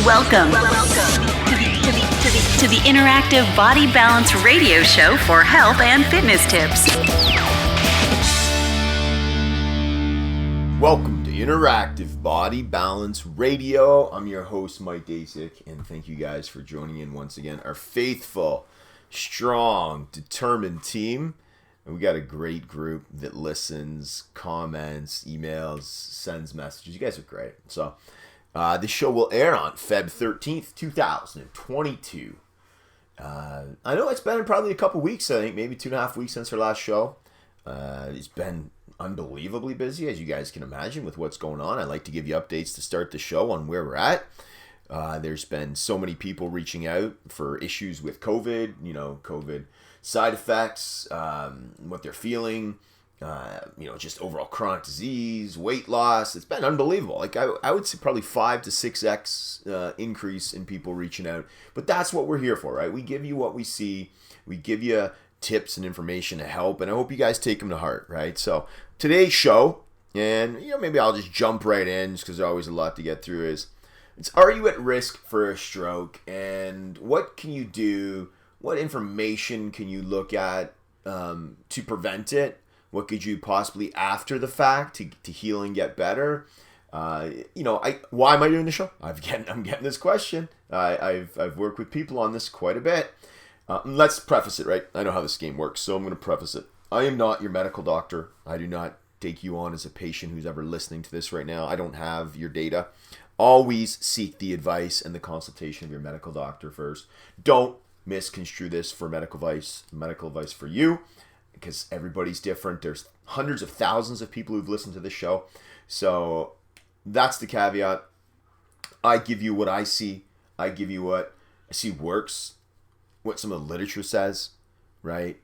Welcome to the Interactive Body Balance Radio Show for health and fitness tips. Welcome to Interactive Body Balance Radio. I'm your host, Mike Dasick, and thank you guys for joining in once again. Our faithful, strong, determined team. And we got a great group that listens, comments, emails, sends messages. You guys are great. So, this show will air on Feb 13th, 2022. I know it's been probably a couple weeks, I think maybe 2.5 weeks since our last show. It's been unbelievably busy, as you guys can imagine, with what's going on. I like to give you updates to start the show on where we're at. There's been so many people reaching out for issues with COVID, COVID side effects, what they're feeling, just overall chronic disease, weight loss. It's been unbelievable. Like I would say probably 5 to 6x increase in people reaching out. But that's what we're here for, right? We give you what we see. We give you tips and information to help, and I hope you guys take them to heart, right? So today's show, and maybe I'll just jump right in just because there's always a lot to get through, are you at risk for a stroke, and what can you do? What information can you look at to prevent it? What could you possibly after the fact to heal and get better? Why am I doing the show? I'm getting this question. I've worked with people on this quite a bit. Let's preface it, right? I know how this game works, so I'm going to preface it. I am not your medical doctor. I do not take you on as a patient who's ever listening to this right now. I don't have your data. Always seek the advice and the consultation of your medical doctor first. Don't misconstrue this for medical advice for you, because everybody's different. There's hundreds of thousands of people who've listened to this show. So that's the caveat. I give you what I see. I give you what I see works, what some of the literature says, right?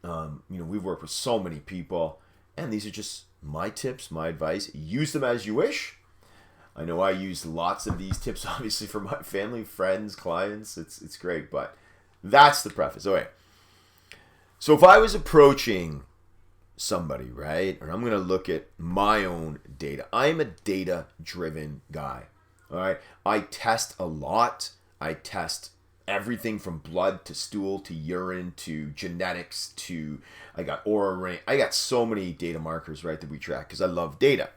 We've worked with so many people, and these are just my tips, my advice. Use them as you wish. I know I use lots of these tips, obviously, for my family, friends, clients. It's great, but that's the preface. Okay. So if I was approaching somebody, right, or I'm going to look at my own data, I'm a data-driven guy, all right? I test a lot. I test everything from blood to stool to urine to genetics to, I got Aura Ring. I got so many data markers, right, that we track because I love data.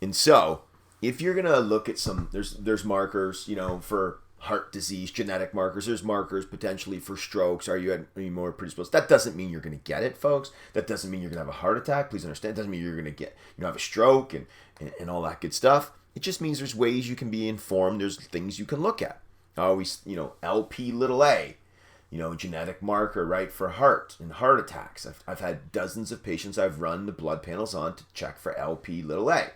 And so if you're going to look at there's markers, for heart disease, genetic markers. There's markers potentially for strokes. Are you more predisposed? That doesn't mean you're going to get it, folks. That doesn't mean you're going to have a heart attack. Please understand. It doesn't mean you're going to have a stroke and all that good stuff. It just means there's ways you can be informed. There's things you can look at. I always, LP(a), genetic marker, right, for heart and heart attacks. I've had dozens of patients I've run the blood panels on to check for LP(a).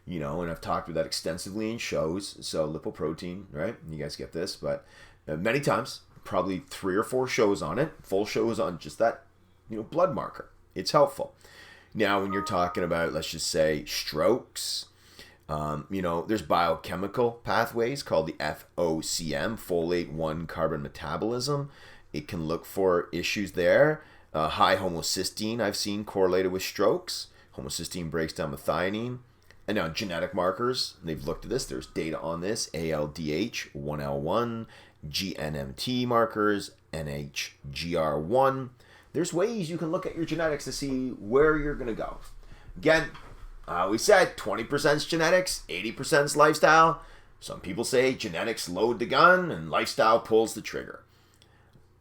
And I've talked about that extensively in shows. So lipoprotein, right? You guys get this, but many times, probably 3 or 4 shows on it, full shows on just that, blood marker. It's helpful. Now, when you're talking about, let's just say, strokes, there's biochemical pathways called the FOCM, folate 1 carbon metabolism. It can look for issues there. High homocysteine I've seen correlated with strokes. Homocysteine breaks down methionine. And now genetic markers, they've looked at this. There's data on this. ALDH, 1L1, GNMT markers, NHGR1. There's ways you can look at your genetics to see where you're going to go. Again, we said 20% is genetics, 80% is lifestyle. Some people say genetics load the gun and lifestyle pulls the trigger.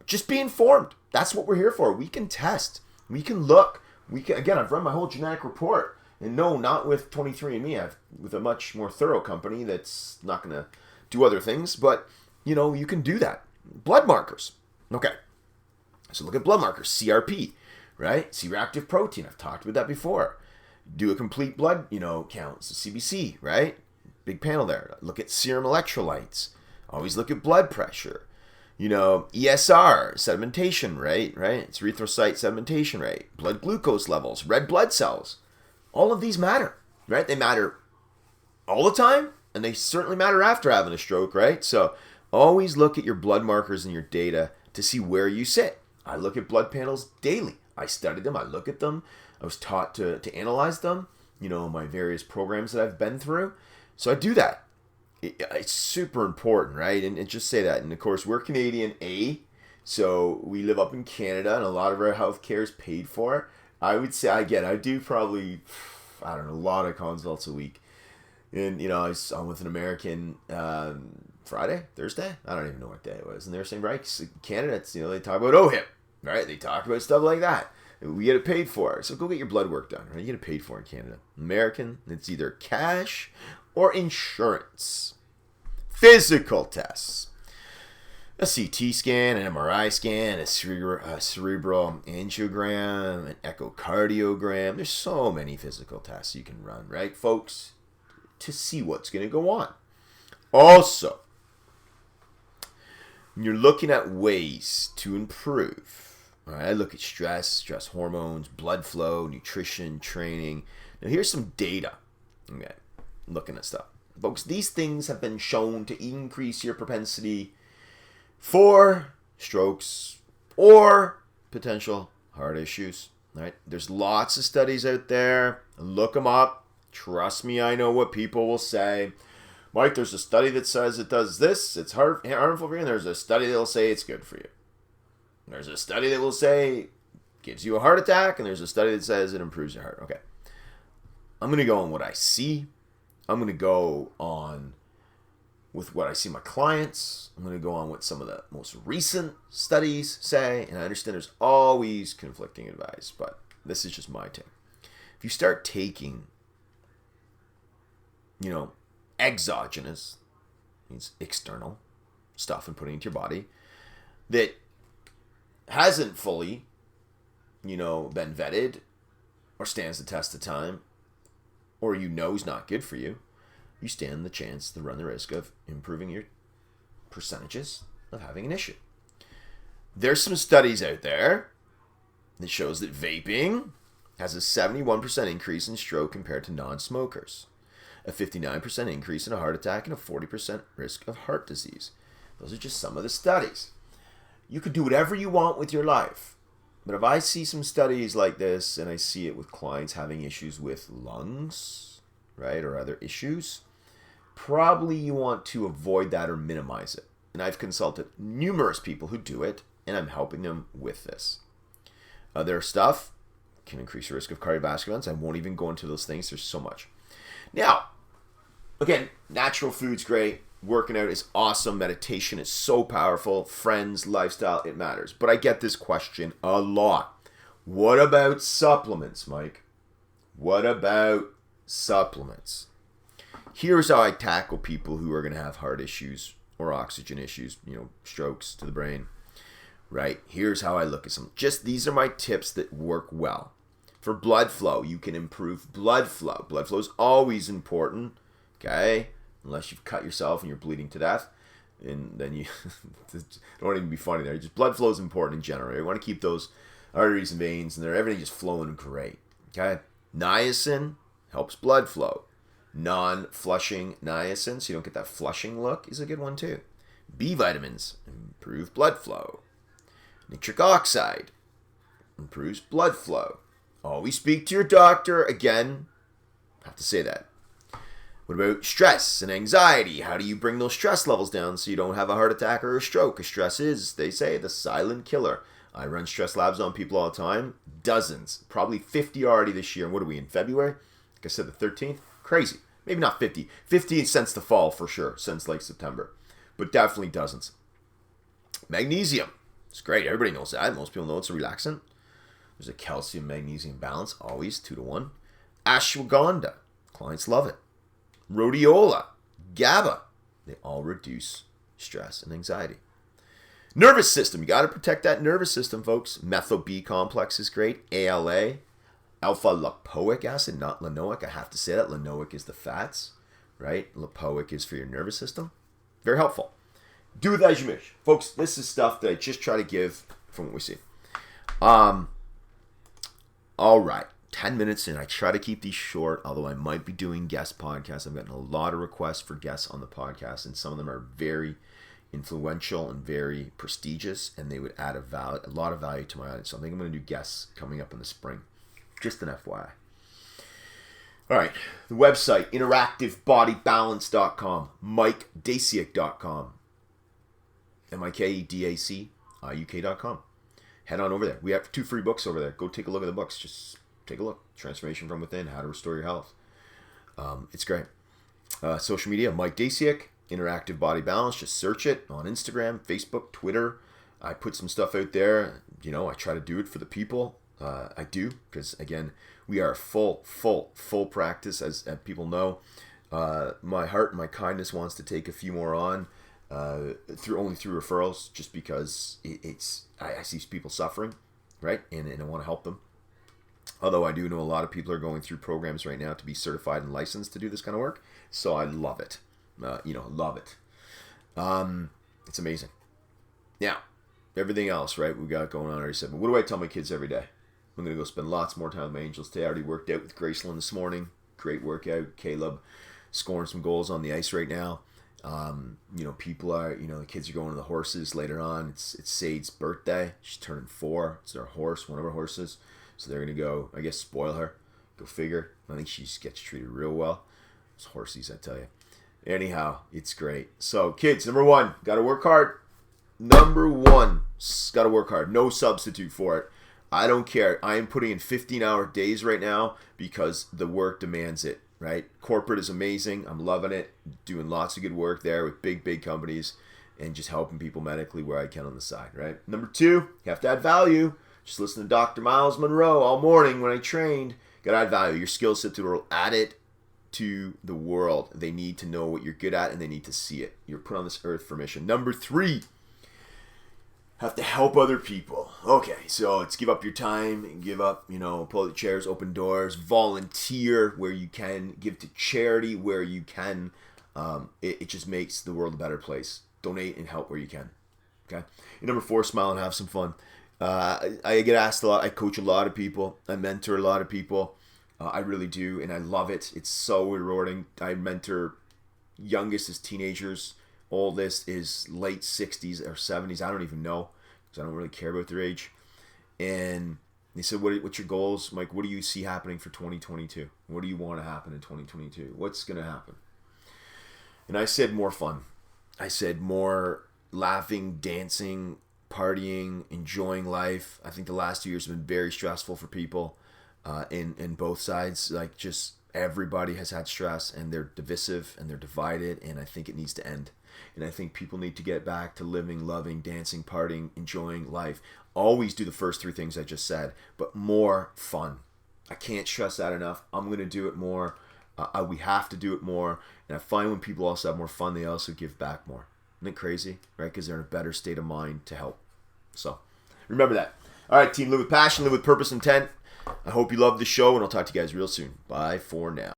Just be informed. That's what we're here for. We can test. We can look. I've run my whole genetic report. And no, not with 23andMe. With a much more thorough company that's not going to do other things. But, you can do that. Blood markers. Okay. So look at blood markers. CRP, right? C-reactive protein. I've talked about that before. Do a complete blood, count. So CBC, right? Big panel there. Look at serum electrolytes. Always look at blood pressure. ESR, sedimentation rate, right? It's erythrocyte sedimentation rate. Blood glucose levels. Red blood cells. All of these matter, right? They matter all the time, and they certainly matter after having a stroke, right? So always look at your blood markers and your data to see where you sit. I look at blood panels daily. I study them. I look at them. I was taught to analyze them, my various programs that I've been through. So I do that. it's super important, right? And just say that. And of course, we're Canadian, so we live up in Canada, and a lot of our healthcare is paid for. I would say I do probably, I don't know, a lot of consults a week. And, I'm with an American Thursday? I don't even know what day it was. And they were saying, right, Canada, it's, they talk about OHIP, right? They talk about stuff like that. We get it paid for. So go get your blood work done, right? You get it paid for in Canada. American, it's either cash or insurance. Physical tests. A CT scan, an MRI scan, a cerebral angiogram, an echocardiogram. There's so many physical tests you can run, right, folks, to see what's going to go on. Also, you're looking at ways to improve. All right, I look at stress hormones, blood flow, nutrition, training. Now, here's some data. Okay, looking at stuff. Folks, these things have been shown to increase your propensity for strokes or potential heart issues. Right? There's lots of studies out there. Look them up. Trust me, I know what people will say. Mike, there's a study that says it does this, it's harmful for you, and there's a study that will say it's good for you. There's a study that will say it gives you a heart attack, and there's a study that says it improves your heart. Okay. I'm going to go on what I see. I'm going to go on with what I see my clients. I'm going to go on what some of the most recent studies say, and I understand there's always conflicting advice, but this is just my take. If you start taking, exogenous, means external stuff and putting it into your body that hasn't fully, been vetted or stands the test of time, or is not good for you, you stand the chance to run the risk of improving your percentages of having an issue. There's some studies out there that shows that vaping has a 71% increase in stroke compared to non-smokers, a 59% increase in a heart attack, and a 40% risk of heart disease. Those are just some of the studies. You could do whatever you want with your life. But if I see some studies like this, and I see it with clients having issues with lungs, right, or other issues, probably you want to avoid that or minimize it. And I've consulted numerous people who do it, and I'm helping them with this. Other stuff can increase your risk of cardiovascular events. I won't even go into those things. There's so much. Now, again, natural food's great. Working out is awesome. Meditation is so powerful. Friends, lifestyle, it matters. But I get this question a lot. What about supplements, Mike? What about supplements? Here's how I tackle people who are going to have heart issues or oxygen issues, strokes to the brain, right? Here's how I look at some. These are my tips that work well. For blood flow, you can improve blood flow. Blood flow is always important, okay? Unless you've cut yourself and you're bleeding to death. And then you don't even be funny there. Just blood flow is important in general. You want to keep those arteries and veins and everything just flowing great. Okay? Niacin helps blood flow. Non-flushing niacin, so you don't get that flushing look, is a good one too. B vitamins improve blood flow. Nitric oxide improves blood flow. Always speak to your doctor. Again, I have to say that. What about stress and anxiety? How do you bring those stress levels down so you don't have a heart attack or a stroke? Because stress is, they say, the silent killer. I run stress labs on people all the time. Dozens. Probably 50 already this year. And what are we, in February? Like I said, the 13th. Crazy. Maybe not 50. 50 since the fall, for sure. Since like September. But definitely dozens. Magnesium. It's great. Everybody knows that. Most people know it's a relaxant. There's a calcium-magnesium balance. Always 2-to-1. Ashwagandha. Clients love it. Rhodiola, GABA, they all reduce stress and anxiety. Nervous system, you got to protect that nervous system, folks. Methyl B complex is great. ALA, alpha lipoic acid, not linoic. I have to say that. Linoic is the fats, right? Lipoic is for your nervous system. Very helpful. Do with that as you wish. Folks, this is stuff that I just try to give from what we see. All right. 10 minutes in. I try to keep these short, although I might be doing guest podcasts. I've gotten a lot of requests for guests on the podcast, and some of them are very influential and very prestigious, and they would add a lot of value to my audience. So I think I'm going to do guests coming up in the spring. Just an FYI. All right, the website, interactivebodybalance.com, MikeDasiuk.com, MikeDaciuk.com. Head on over there. We have 2 free books over there. Go take a look at the books. Just take a look. Transformation from Within, How to Restore Your Health. It's great. Social media, Mike Dasiuk, Interactive Body Balance. Just search it on Instagram, Facebook, Twitter. I put some stuff out there. You know, I try to do it for the people. I do, because again, we are full practice, as people know. My heart and my kindness wants to take a few more on through referrals, just because I see people suffering, right? And I want to help them. Although I do know a lot of people are going through programs right now to be certified and licensed to do this kind of work, so I love it. Love it. It's amazing. Now, everything else, right? We got going on. I already said, but what do I tell my kids every day? I'm going to go spend lots more time with my angels today. I already worked out with Graceland this morning. Great workout. Caleb scoring some goals on the ice right now. People are, the kids are going to the horses later on. It's Sade's birthday. She's turning 4. It's their horse, one of her horses. So they're going to go, I guess, spoil her. Go figure. I think she gets treated real well. Those horsies, I tell you. Anyhow, it's great. So, kids, number 1, got to work hard. Number 1, got to work hard. No substitute for it. I don't care. I am putting in 15-hour days right now because the work demands it, right? Corporate is amazing. I'm loving it. Doing lots of good work there with big companies and just helping people medically where I can on the side, right? Number 2, you have to add value. Just listen to Dr. Miles Monroe all morning when I trained. Got to add value. Your skill set to the world. Add it to the world. They need to know what you're good at and they need to see it. You're put on this earth for mission. Number 3, have to help other people. Okay, so it's give up your time and give up, pull out the chairs, open doors, volunteer where you can, give to charity where you can. It just makes the world a better place. Donate and help where you can. Okay. And number 4, smile and have some fun. I get asked a lot. I coach a lot of people. I mentor a lot of people. I really do, and I love it. It's so rewarding. I mentor youngest is teenagers. Oldest is late 60s or 70s. I don't even know because I don't really care about their age. And they said, what's your goals? Mike, what do you see happening for 2022? What do you want to happen in 2022? What's going to happen? And I said more fun. I said more laughing, dancing, partying, enjoying life. I think the last 2 years have been very stressful for people in both sides. Like, just everybody has had stress and they're divisive and they're divided, and I think it needs to end. And I think people need to get back to living, loving, dancing, partying, enjoying life. Always do the first 3 things I just said, but more fun. I can't stress that enough. I'm going to do it more. We have to do it more. And I find when people also have more fun, they also give back more. Isn't it crazy? Right? Because they're in a better state of mind to help. So remember that. All right, team, live with passion, live with purpose, intent. I hope you love the show, and I'll talk to you guys real soon. Bye for now.